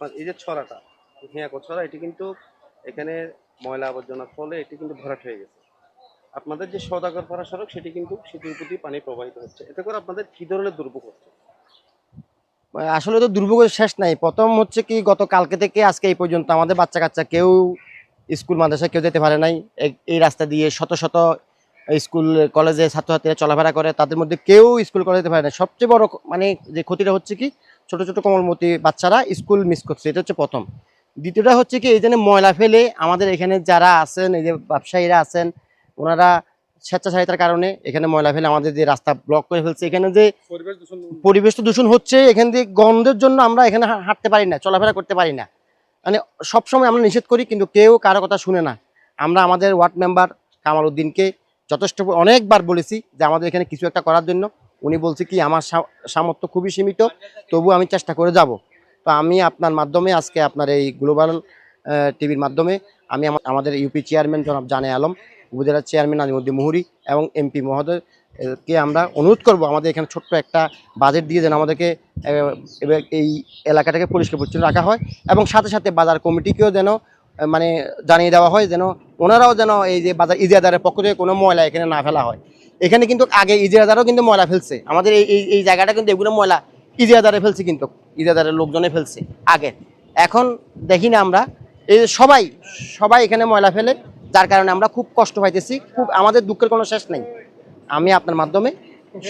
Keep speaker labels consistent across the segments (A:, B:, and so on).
A: আপনার এই যে ছড়াটা, হিয়াকো ছড়া, এটি কিন্তু এখানে ময়লা আবর্জনার ফলে এটি কিন্তু ভরাট হয়ে গেছে। আপনাদের যে সওদাগর পাড়া সড়ক সেটি কিন্তু সেতুর প্রতি পানি প্রবাহিত হচ্ছে। এতে করে আপনাদের কি ধরনের দুর্ভোগ হচ্ছে?
B: আসলে তো দুর্ভোগের শেষ নাই। প্রথম হচ্ছে কি, গত কালকে থেকে আজকে এই পর্যন্ত আমাদের বাচ্চা কাচ্চা কেউ স্কুল মাদ্রাসায় কেউ যেতে পারে নাই। এই রাস্তা দিয়ে শত শত স্কুল কলেজে ছাত্রছাত্রীরা চলাফেরা করে, তাদের মধ্যে কেউ স্কুল কলেজে যেতে পারে না। সবচেয়ে বড় মানে যে ক্ষতিটা হচ্ছে কি, ছোট ছোট কোমলমতি বাচ্চারা স্কুল মিস করছে, এটা হচ্ছে প্রথম। দ্বিতীয়টা হচ্ছে কি, এই জন্য ময়লা ফেলে আমাদের এখানে যারা আছেন, এই যে ব্যবসায়ীরা আছেন, ওনারা স্বেচ্ছাচারিতার কারণে এখানে ময়লা ফেলে আমাদের যে রাস্তা ব্লক করে ফেলছে। এখানে যে পরিবেশ তো দূষণ হচ্ছে, এখান দিয়ে গন্ধের জন্য আমরা এখানে হাঁটতে পারি না, চলাফেরা করতে পারি না। মানে সবসময় আমরা নিষেধ করি, কিন্তু কেউ কারো কথা শুনে না। আমরা আমাদের ওয়ার্ড মেম্বার কামাল উদ্দিনকে যথেষ্ট অনেকবার বলেছি যে আমাদের এখানে কিছু একটা করার জন্য। উনি বলছে কি, আমার সামর্থ্য খুবই সীমিত, তবু আমি চেষ্টা করে যাব। তো আমি আপনার মাধ্যমে আজকে আপনার এই গ্লোবাল টিভির মাধ্যমে আমি আমাদের ইউপি চেয়ারম্যান জনাব জানে আলম, উপজেলা চেয়ারম্যান নাজিমুদ্দিন মুহুরী এবং এমপি মহোদয় কে আমরা অনুরোধ করব আমাদের এখানে ছোট্ট একটা বাজেট দিয়ে যেন আমাদেরকে এই এলাকাটাকে পরিষ্কার পরিচ্ছন্ন রাখা হয়, এবং সাথে সাথে বাজার কমিটিকেও যেন মানে জানিয়ে দেওয়া হয়, যেন ওনারাও যেন এই যে বাজার ইজারাদারের পক্ষ থেকে কোনো ময়লা এখানে না ফেলা হয়। এখানে কিন্তু আগে ইজারাদারও কিন্তু ময়লা ফেলছে, আমাদের এই জায়গাটা কিন্তু এগুলো ময়লা ইজারাদারে ফেলছে, কিন্তু ইজারাদারের লোকজনে ফেলছে আগে। এখন দেখি না আমরা, এই সবাই সবাই এখানে ময়লা ফেলে, যার কারণে আমরা খুব কষ্ট পাইতেছি, খুব আমাদের দুঃখের কোনো শেষ নেই। আমি আপনার মাধ্যমে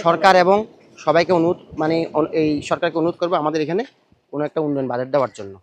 B: সরকার এবং সবাইকে অনুরোধ, মানে এই সরকারকে অনুরোধ করবো আমাদের এখানে কোনো একটা উন্নয়ন বাজেট দেওয়ার জন্য।